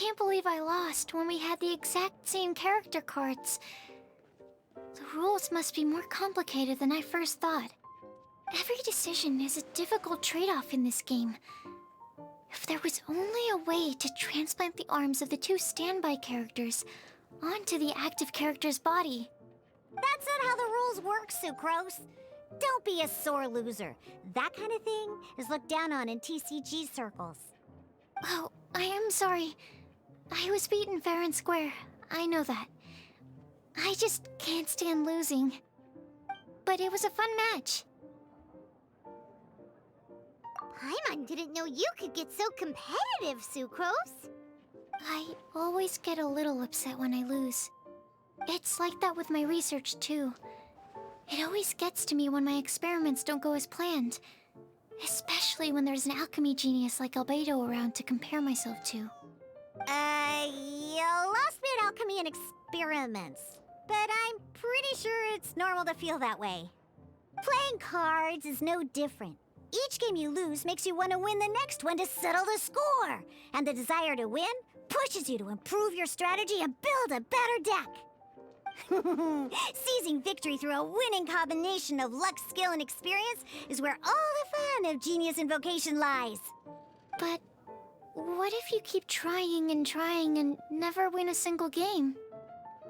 can't believe I lost when we had the exact same character cards. The rules must be more complicated than I first thought. Every decision is a difficult trade-off in this game. If there was only a way to transplant the arms of the two standby characters onto the active character's body. That's not how the rules work, Sucrose. Don't be a sore loser. That kind of thing is looked down on in TCG circles. Oh, I am sorry. I was beaten fair and square. I know that. I just can't stand losing. But it was a fun match. Paimon didn't know you could get so competitive, Sucrose. I always get a little upset when I lose. It's like that with my research, too. It always gets to me when my experiments don't go as planned. Especially when there's an alchemy genius like Albedo around to compare myself to. You lost me at alchemy and experiments. But I'm pretty sure it's normal to feel that way. Playing cards is no different. Each game you lose makes you want to win the next one to settle the score. And the desire to win pushes you to improve your strategy and build a better deck. Seizing victory through a winning combination of luck, skill, and experience is where all the fun of Genius Invocation lies. But what if you keep trying and never win a single game?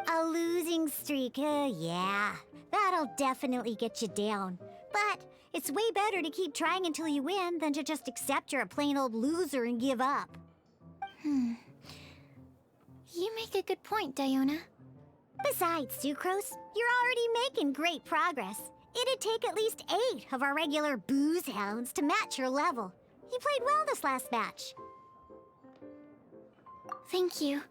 A losing streak, yeah. That'll definitely get you down. But it's way better to keep trying until you win than to just accept you're a plain old loser and give up. You make a good point, Diona. Besides, Sucrose, you're already making great progress. It'd take at least 8 of our regular booze hounds to match your level. You played well this last match. Thank you.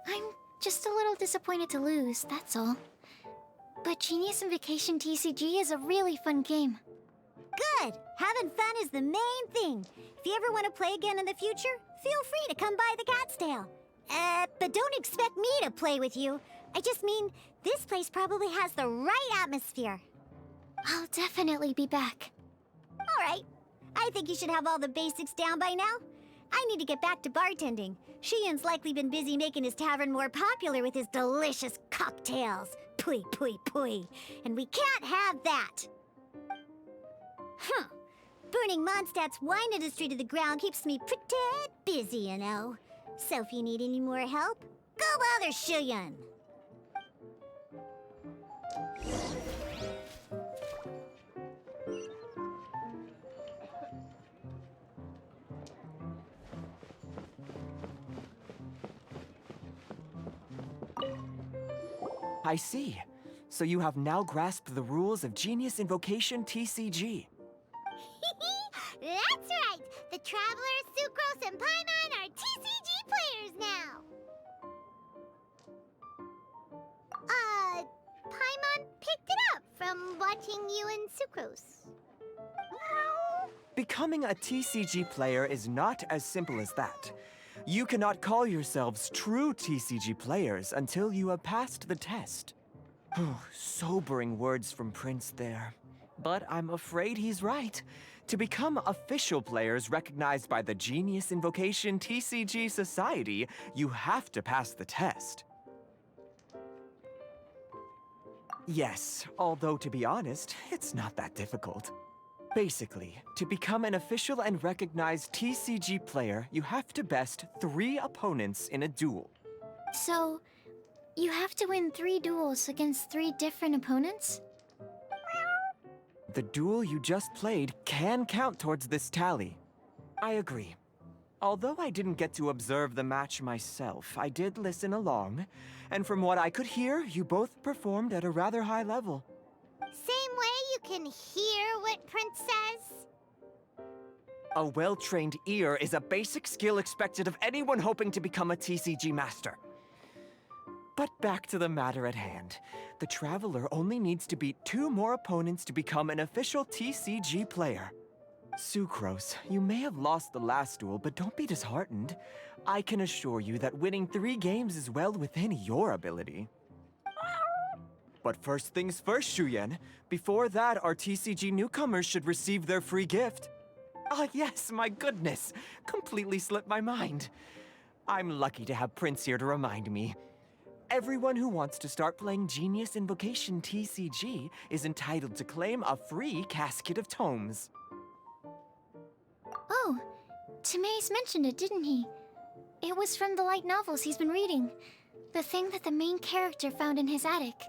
I'm just a little disappointed to lose, that's all. But Genius Invocation TCG is a really fun game. Good! Having fun is the main thing. If you ever want to play again in the future, feel free to come by the Cat's Tail. But don't expect me to play with you. I just mean, this place probably has the right atmosphere. I'll definitely be back. All right. I think you should have all the basics down by now. I need to get back to bartending. Shiyan's likely been busy making his tavern more popular with his delicious cocktails. Pui, pui, pui. And we can't have that. Burning Mondstadt's wine industry to the ground keeps me pretty busy, you know. So if you need any more help, go bother Shiyan. I see. So you have now grasped the rules of Genius Invocation TCG. That's right! The Travelers, Sucrose, and Paimon are TCG players now! Paimon picked it up from watching you and Sucrose. Becoming a TCG player is not as simple as that. You cannot call yourselves true TCG players until you have passed the test. Sobering words from Prince there. But I'm afraid he's right. To become official players recognized by the Genius Invocation TCG Society, you have to pass the test. Yes, although to be honest, it's not that difficult. Basically, to become an official and recognized TCG player, you have to best 3 opponents in a duel. So, you have to win 3 duels against 3 different opponents? The duel you just played can count towards this tally. I agree. Although I didn't get to observe the match myself, I did listen along, and from what I could hear, you both performed at a rather high level. Same way you can hear what Prince says? A well-trained ear is a basic skill expected of anyone hoping to become a TCG master. But back to the matter at hand. The Traveler only needs to beat 2 more opponents to become an official TCG player. Sucrose, you may have lost the last duel, but don't be disheartened. I can assure you that winning 3 games is well within your ability. But first things first, Shuyen. Before that, our TCG newcomers should receive their free gift. Ah, yes, my goodness. Completely slipped my mind. I'm lucky to have Prince here to remind me. Everyone who wants to start playing Genius Invocation TCG is entitled to claim a free casket of tomes. Oh, Timaeus mentioned it, didn't he? It was from the light novels he's been reading. The thing that the main character found in his attic.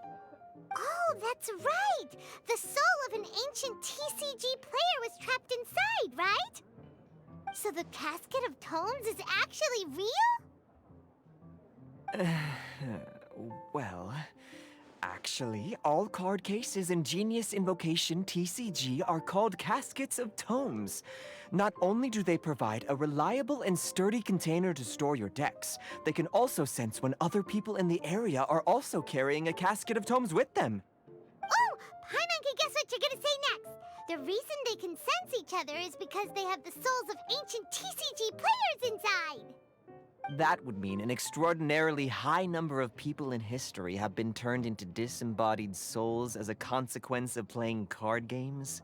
Oh, that's right! The soul of an ancient TCG player was trapped inside, right? So the casket of tomes is actually real? Well, actually, all card cases in Genius Invocation TCG are called caskets of tomes. Not only do they provide a reliable and sturdy container to store your decks, they can also sense when other people in the area are also carrying a casket of tomes with them. Oh, Paimon can guess what you're gonna say next. The reason they can sense each other is because they have the souls of ancient TCG players inside. That would mean an extraordinarily high number of people in history have been turned into disembodied souls as a consequence of playing card games.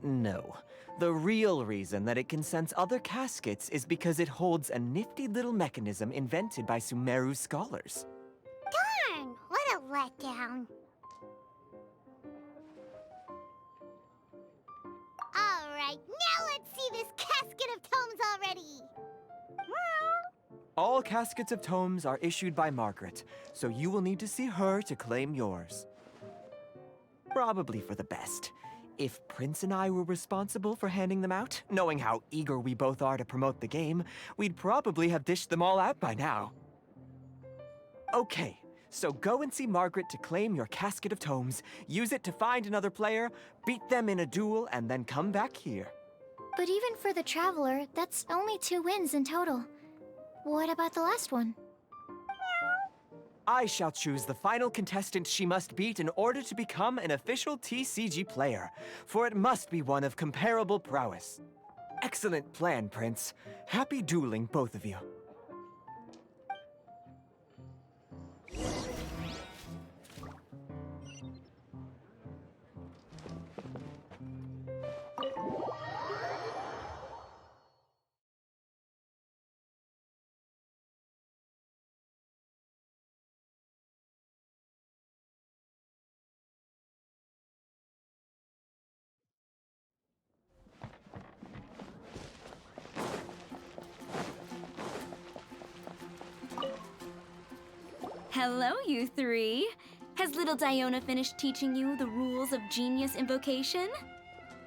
No. The real reason that it can sense other caskets is because it holds a nifty little mechanism invented by Sumeru's scholars. Darn, what a letdown. Alright, now let's see this casket of tomes already. All caskets of tomes are issued by Margaret, so you will need to see her to claim yours. Probably for the best. If Prince and I were responsible for handing them out, knowing how eager we both are to promote the game, we'd probably have dished them all out by now. Okay, so go and see Margaret to claim your casket of tomes, use it to find another player, beat them in a duel, and then come back here. But even for the Traveler, that's only 2 wins in total. What about the last one? I shall choose the final contestant she must beat in order to become an official TCG player, for it must be one of comparable prowess. Excellent plan, Prince. Happy dueling, both of you. Hello, you three. Has little Diona finished teaching you the rules of Genius Invocation?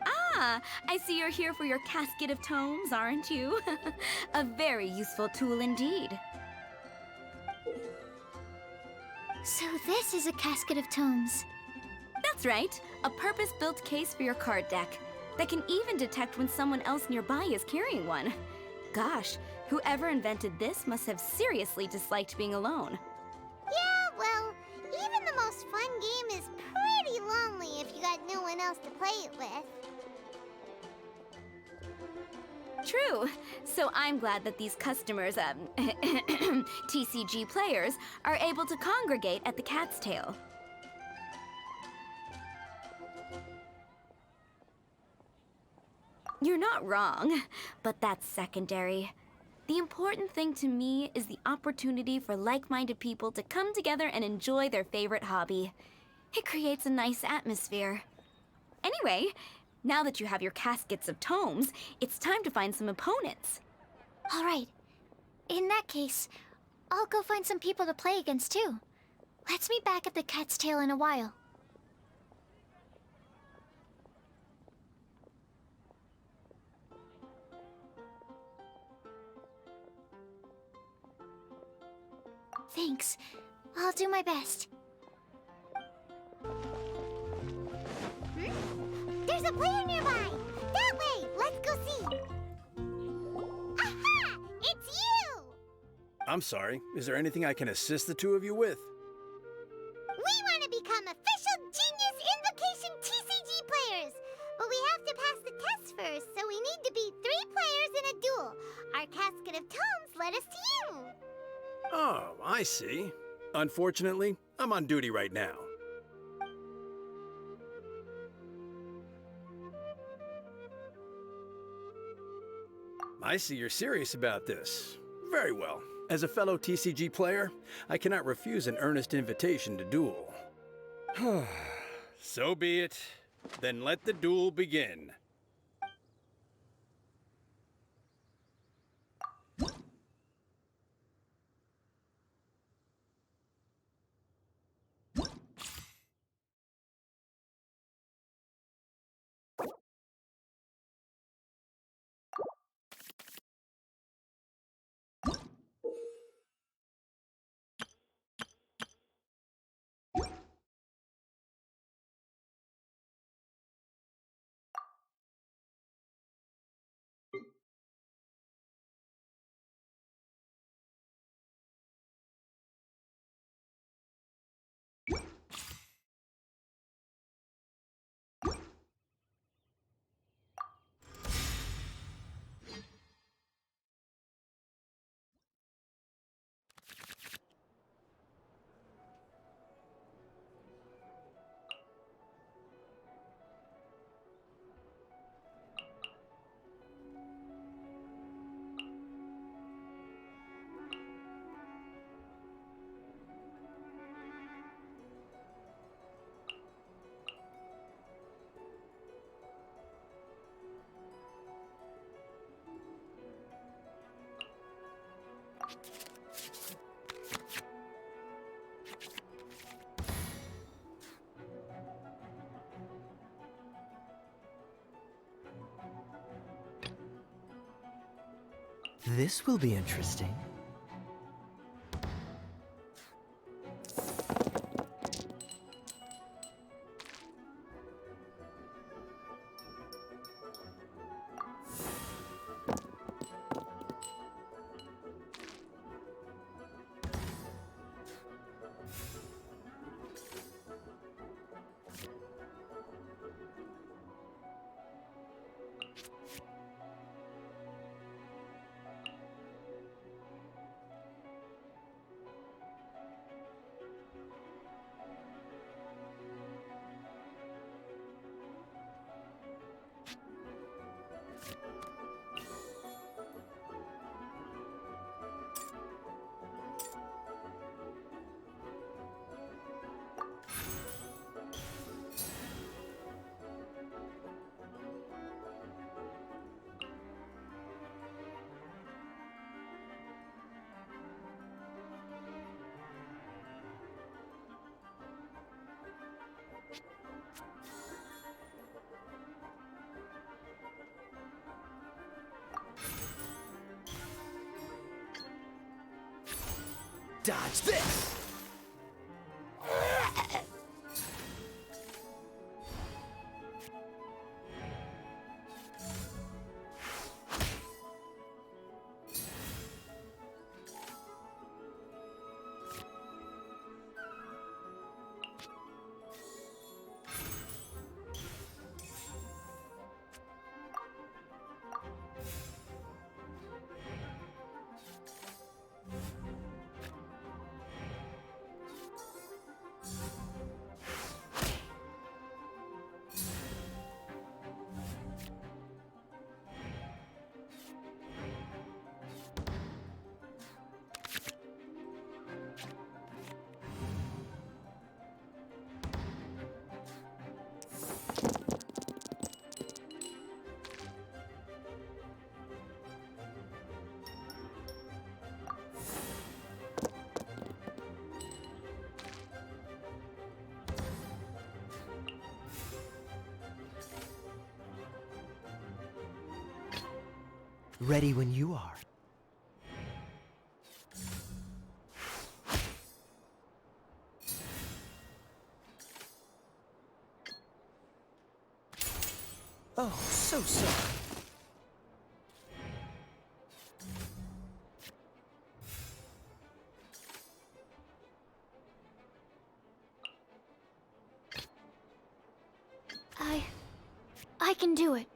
Ah, I see you're here for your casket of tomes, aren't you? A very useful tool indeed. So this is a casket of tomes. That's right, a purpose-built case for your card deck that can even detect when someone else nearby is carrying one. Gosh, whoever invented this must have seriously disliked being alone. Yeah, well, even the most fun game is pretty lonely if you got no one else to play it with. True. So I'm glad that these customers, TCG players, are able to congregate at the Cat's Tail. You're not wrong, but that's secondary. The important thing to me is the opportunity for like-minded people to come together and enjoy their favorite hobby. It creates a nice atmosphere. Anyway, now that you have your caskets of tomes, it's time to find some opponents. All right. In that case, I'll go find some people to play against too. Let's meet back at the Cat's Tail in a while. Thanks. I'll do my best. There's a player nearby! That way! Let's go see! Aha! It's you! I'm sorry. Is there anything I can assist the two of you with? We want to become official Genius Invocation TCG players! But we have to pass the test first, so we need to beat 3 players in a duel. Our casket of tomes led us to you! Oh, I see. Unfortunately, I'm on duty right now. I see you're serious about this. Very well. As a fellow TCG player, I cannot refuse an earnest invitation to duel. So be it. Then let the duel begin. This will be interesting. Dodge this! Ready when you are. Oh, so sorry. I can do it.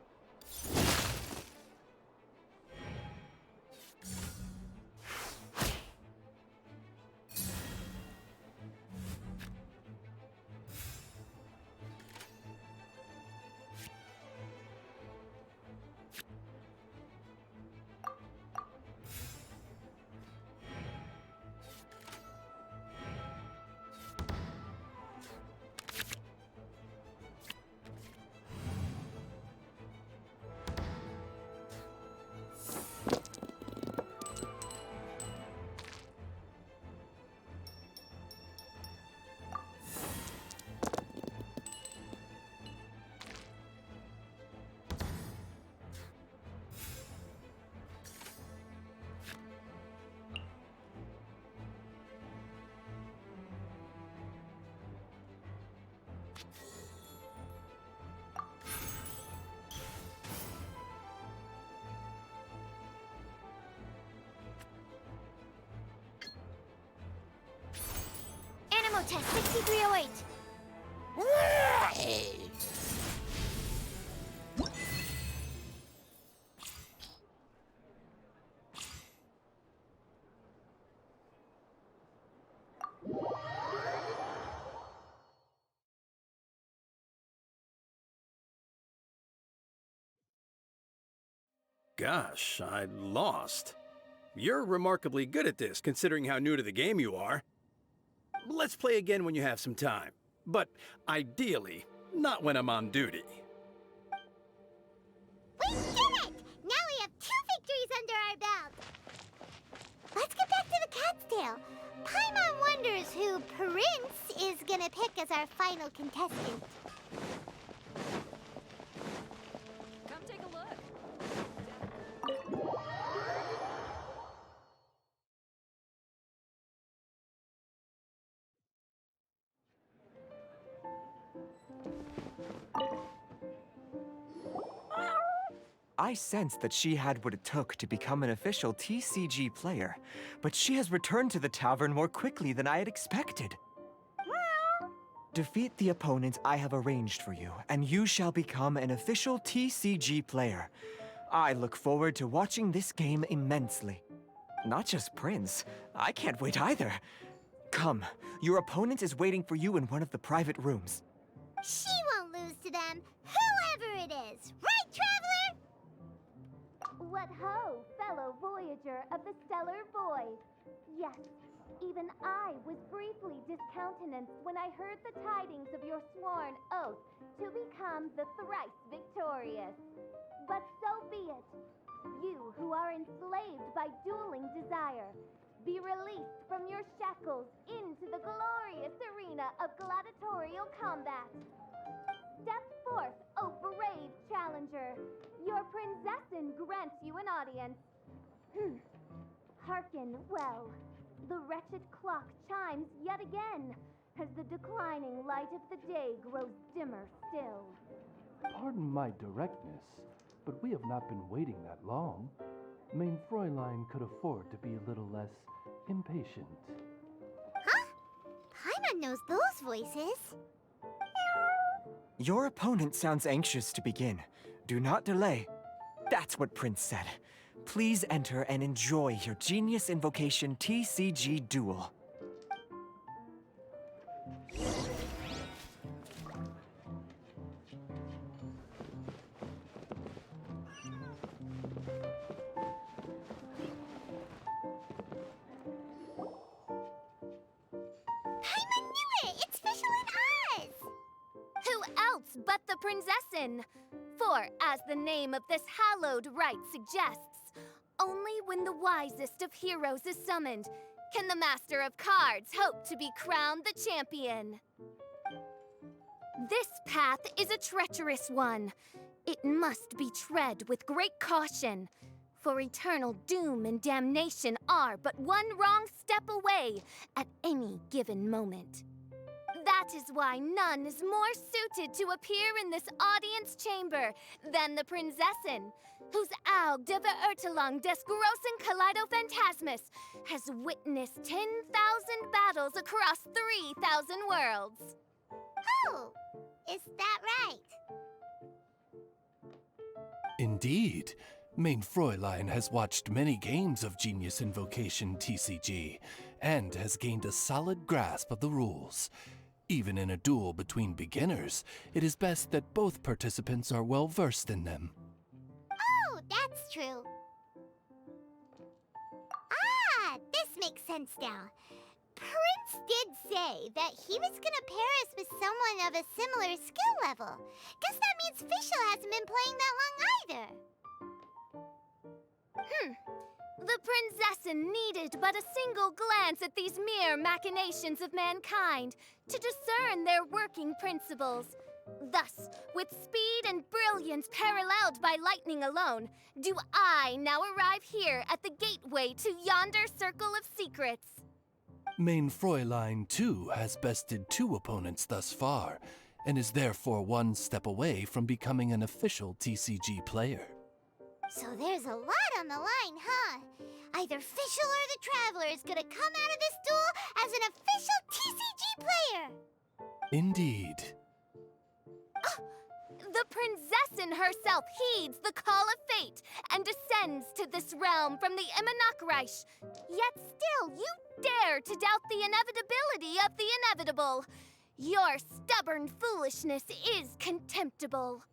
Animo test 6308. Gosh, I lost. You're remarkably good at this, considering how new to the game you are. Let's play again when you have some time. But ideally, not when I'm on duty. We did it! Now we have 2 victories under our belt. Let's get back to the cat's tail. Paimon wonders who Prince is gonna pick as our final contestant. Come take a look. I sensed that she had what it took to become an official TCG player, but she has returned to the tavern more quickly than I had expected. Defeat the opponents I have arranged for you, and you shall become an official TCG player. I look forward to watching this game immensely. Not just Prince, I can't wait either. Come, your opponent is waiting for you in one of the private rooms. She won't lose to them, whoever it is. Right, Traveler? What ho, fellow voyager of the stellar void. Yes, even I was briefly discountenanced when I heard the tidings of your sworn oath to become the thrice victorious. But so be it. You who are enslaved by dueling desire, be released from your shackles into the glorious arena of gladiatorial combat. Step forth, O brave challenger. Your princessin grants you an audience. Hearken well. The wretched clock chimes yet again, as the declining light of the day grows dimmer still. Pardon my directness, but we have not been waiting that long. Mein Fräulein could afford to be a little less impatient. Huh? Paimon knows those voices. Your opponent sounds anxious to begin. Do not delay. That's what Prince said. Please enter and enjoy your Genius Invocation TCG duel. Paimon knew it! It's Fischl and Oz! Who else but the princessin? For, as the name of this hallowed rite suggests, only when the wisest of heroes is summoned can the master of cards hope to be crowned the champion. This path is a treacherous one. It must be tread with great caution, for eternal doom and damnation are but one wrong step away at any given moment. That is why none is more suited to appear in this audience chamber than the princessin, whose Aug de Verurtelung des großen Kaleidophantasmus has witnessed 10,000 battles across 3,000 worlds. Oh, is that right? Indeed. Mein Fräulein has watched many games of Genius Invocation TCG, and has gained a solid grasp of the rules. Even in a duel between beginners, it is best that both participants are well versed in them. Oh, that's true. Ah, this makes sense now. Prince did say that he was gonna pair us with someone of a similar skill level. Guess that means Fischl hasn't been playing that long either. The princessin needed but a single glance at these mere machinations of mankind to discern their working principles. Thus, with speed and brilliance paralleled by lightning alone, do I now arrive here at the gateway to yonder circle of secrets. Mein Fräulein, too, has bested 2 opponents thus far, and is therefore one step away from becoming an official TCG player. So there's a lot on the line, huh? Either Fischl or the Traveler is gonna come out of this duel as an official TCG player! Indeed. The princessin herself heeds the call of fate and descends to this realm from the Immonakreich. Yet still, you dare to doubt the inevitability of the inevitable. Your stubborn foolishness is contemptible.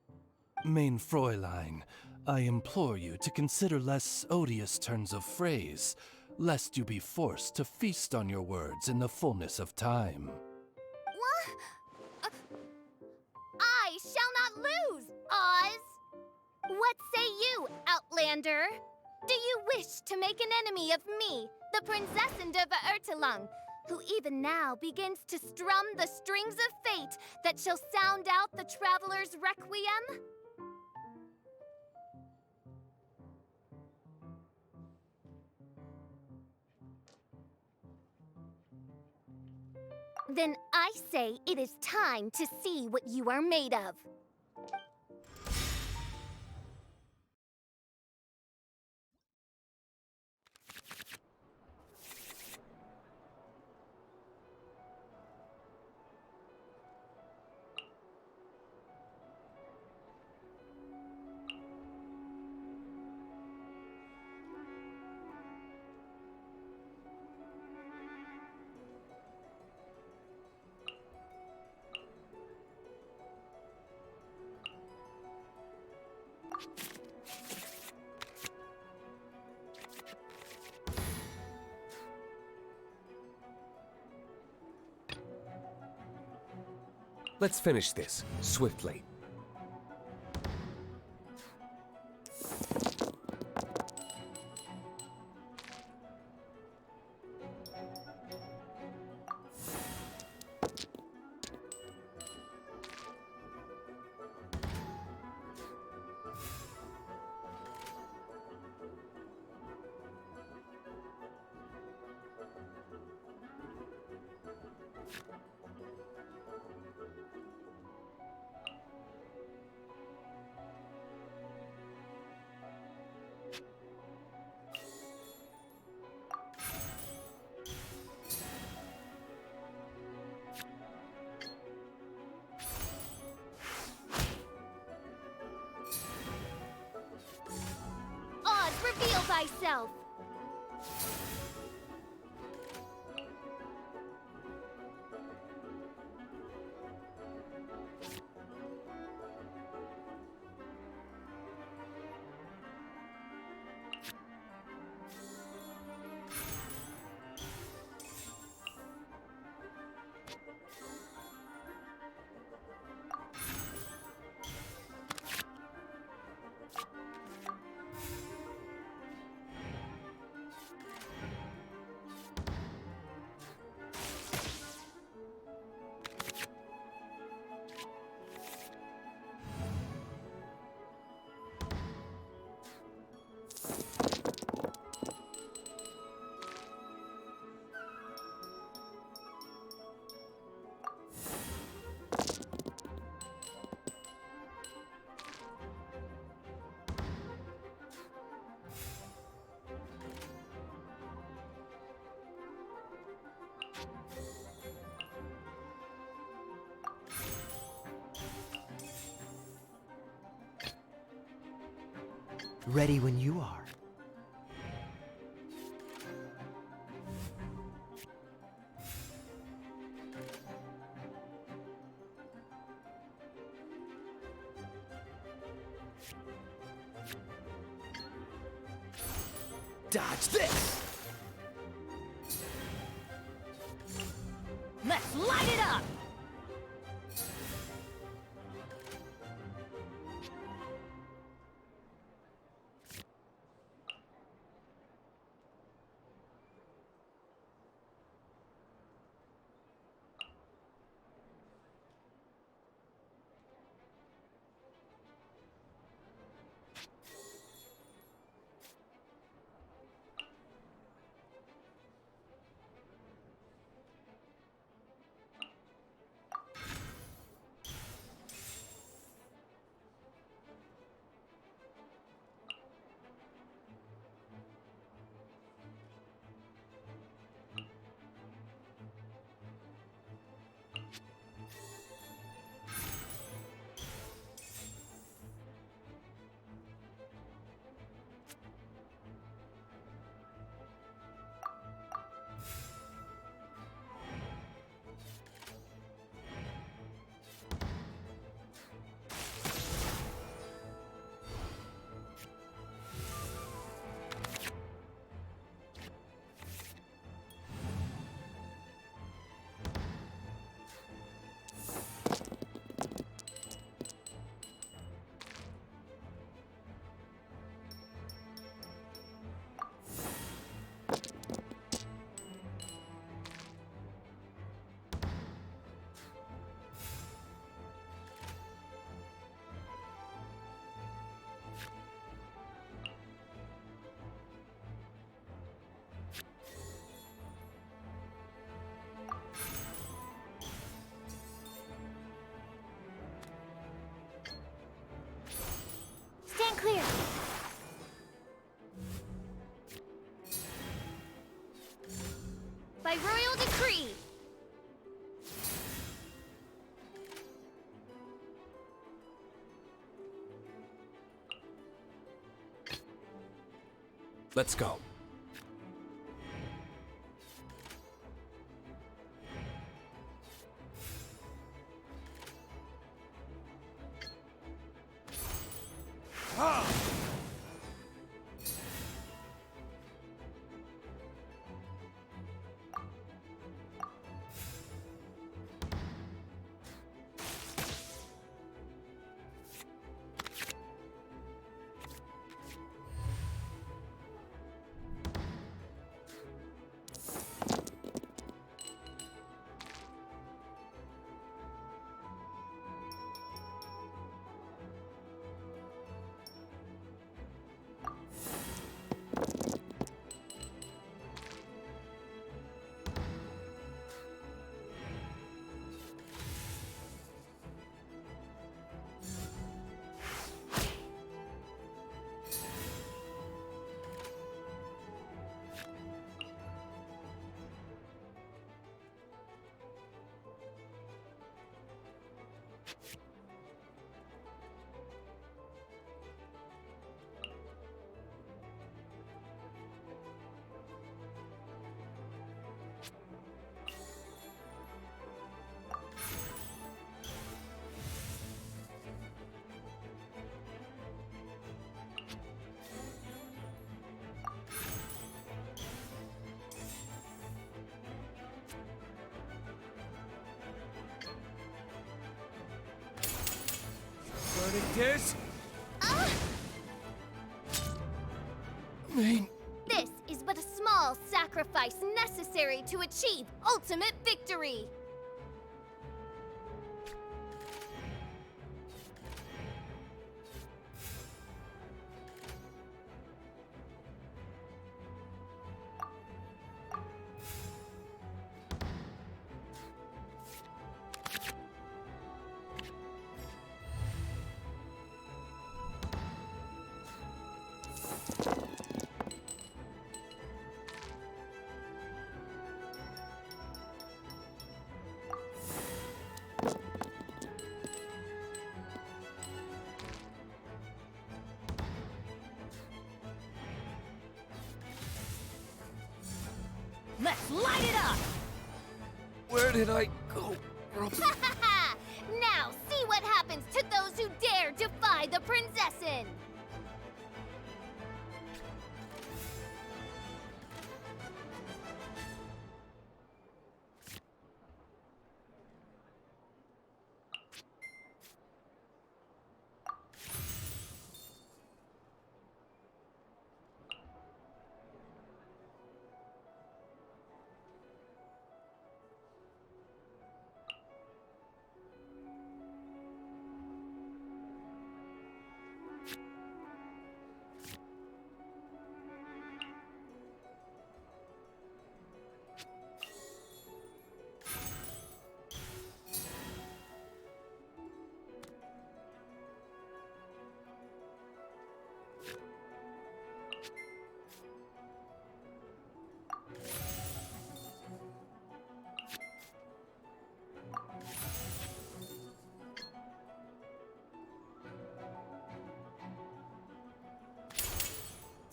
Mein Fräulein, I implore you to consider less odious turns of phrase, lest you be forced to feast on your words in the fullness of time. I shall not lose, Oz! What say you, Outlander? Do you wish to make an enemy of me, the Princessin of Ertelung, who even now begins to strum the strings of fate that shall sound out the Traveler's Requiem? Then I say it is time to see what you are made of. Let's finish this, swiftly. Oz, reveal thyself! Ready when you are. Dodge this! Let's light it up! by royal decree. Let's go. Verdict is... Main... This is but a small sacrifice necessary to achieve ultimate victory. Let's light it up! Where did I go? Now see what happens to those who dare defy the Prinzessin!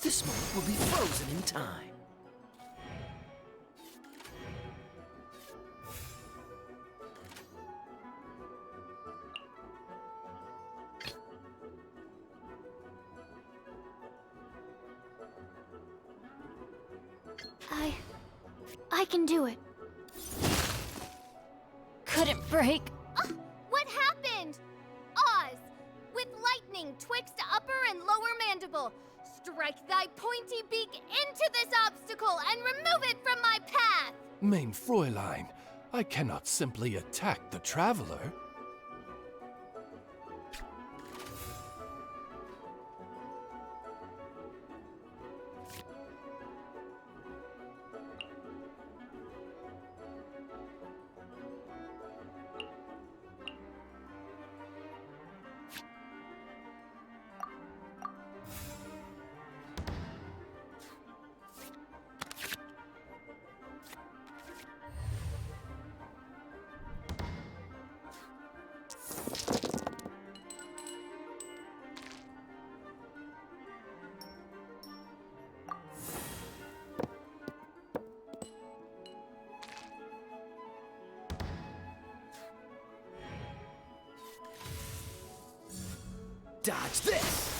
This moment will be frozen in time. I can do it. Couldn't break. What happened? Oz, with lightning twixt upper and lower mandible, strike thy pointy beak into this obstacle and remove it from my path! Main Fräulein, I cannot simply attack the Traveler. Dodge this!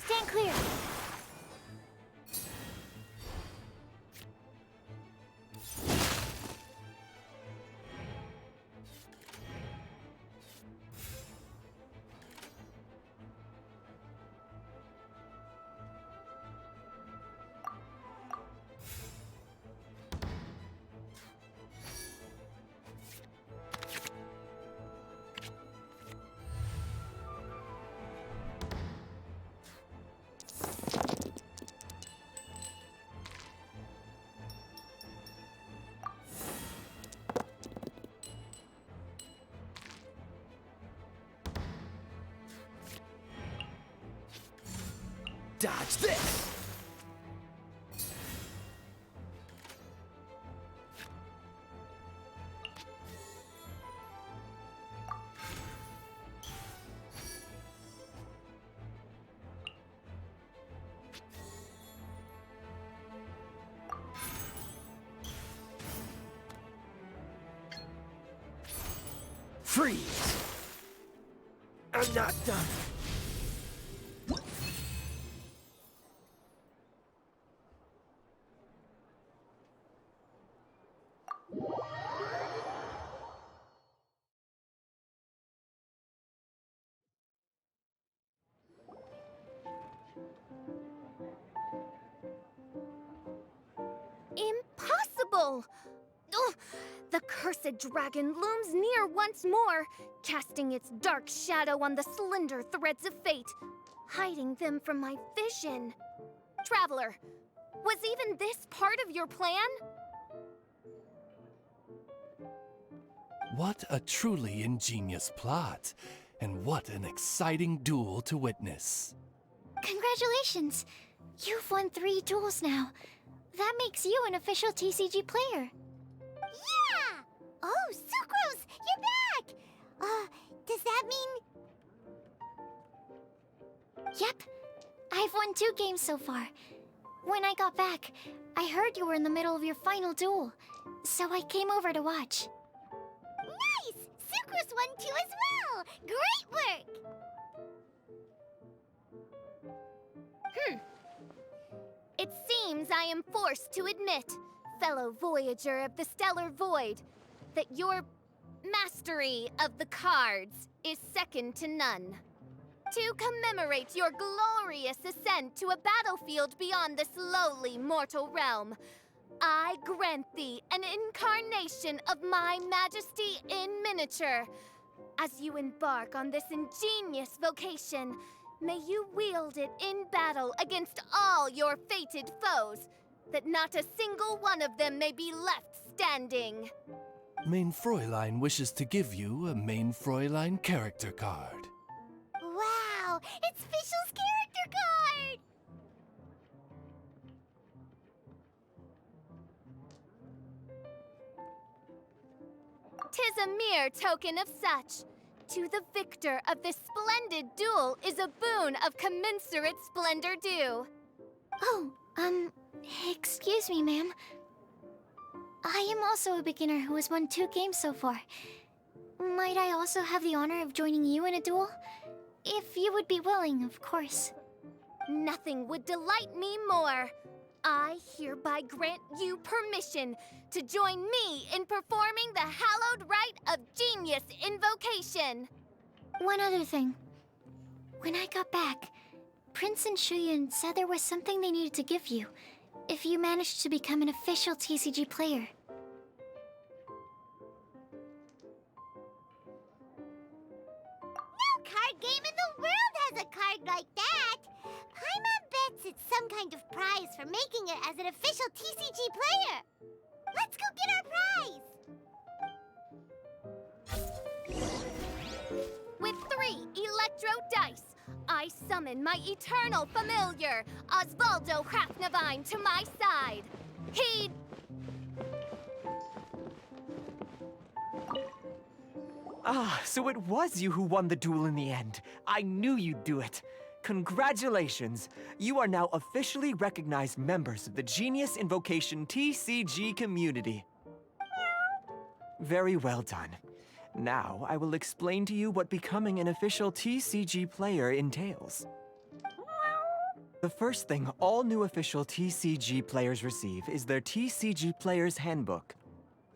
Stand clear! Dodge this! Freeze! I'm not done. Impossible! Ugh! The cursed dragon looms near once more, casting its dark shadow on the slender threads of fate, hiding them from my vision. Traveler, was even this part of your plan? What a truly ingenious plot, and what an exciting duel to witness. Congratulations! You've won 3 duels now. That makes you an official TCG player. Yeah! Oh, Sucrose, you're back! Does that mean... Yep. I've won 2 games so far. When I got back, I heard you were in the middle of your final duel, so I came over to watch. Nice! Sucrose won too as well! Great work! It seems I am forced to admit, fellow voyager of the stellar void, that your mastery of the cards is second to none. To commemorate your glorious ascent to a battlefield beyond this lowly mortal realm, I grant thee an incarnation of my majesty in miniature. As you embark on this ingenious vocation, may you wield it in battle against all your fated foes, that not a single one of them may be left standing. Main Fräulein wishes to give you a Main Fräulein character card. Wow! It's Fischl's character card! 'Tis a mere token of such. To the victor of this splendid duel is a boon of commensurate splendor due. Oh, excuse me, ma'am. I am also a beginner who has won 2 games so far. Might I also have the honor of joining you in a duel? If you would be willing, of course. Nothing would delight me more. I hereby grant you permission to join me in performing the hallowed rite of Genius Invocation. One other thing. When I got back, Prince and Shuyan said there was something they needed to give you if you managed to become an official TCG player. No card game in the world has a card like that! Paimon bets it's some kind of prize for making it as an official TCG player! Let's go get our prize! With 3 Electro Dice, I summon my eternal familiar, Osvaldo Hrafnavine, to my side. He... Ah, so it was you who won the duel in the end. I knew you'd do it. Congratulations! You are now officially recognized members of the Genius Invocation TCG community. Very well done. Now, I will explain to you what becoming an official TCG player entails. The first thing all new official TCG players receive is their TCG Player's Handbook.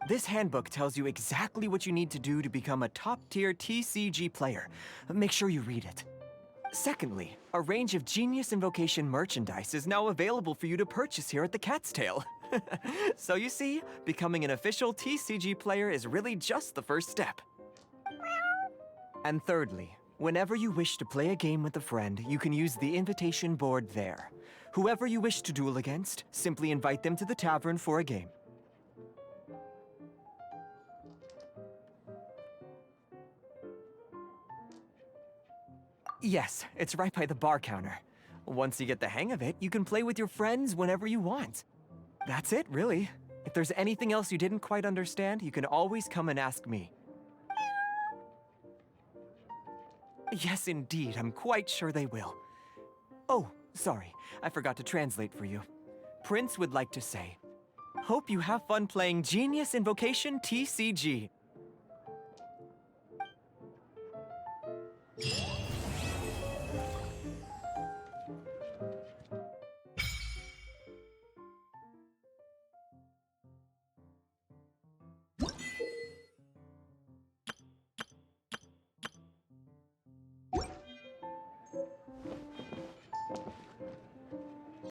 This handbook tells you exactly what you need to do to become a top-tier TCG player. Make sure you read it. Secondly, a range of Genius Invocation merchandise is now available for you to purchase here at the Cat's Tail. So you see, becoming an official TCG player is really just the first step. And thirdly, whenever you wish to play a game with a friend, you can use the invitation board there. Whoever you wish to duel against, simply invite them to the tavern for a game. Yes, it's right by the bar counter. Once you get the hang of it, you can play with your friends whenever you want. That's it, really. If there's anything else you didn't quite understand, you can always come and ask me. Yes, indeed, I'm quite sure they will. Oh, sorry, I forgot to translate for you. Prince would like to say, hope you have fun playing Genius Invocation TCG.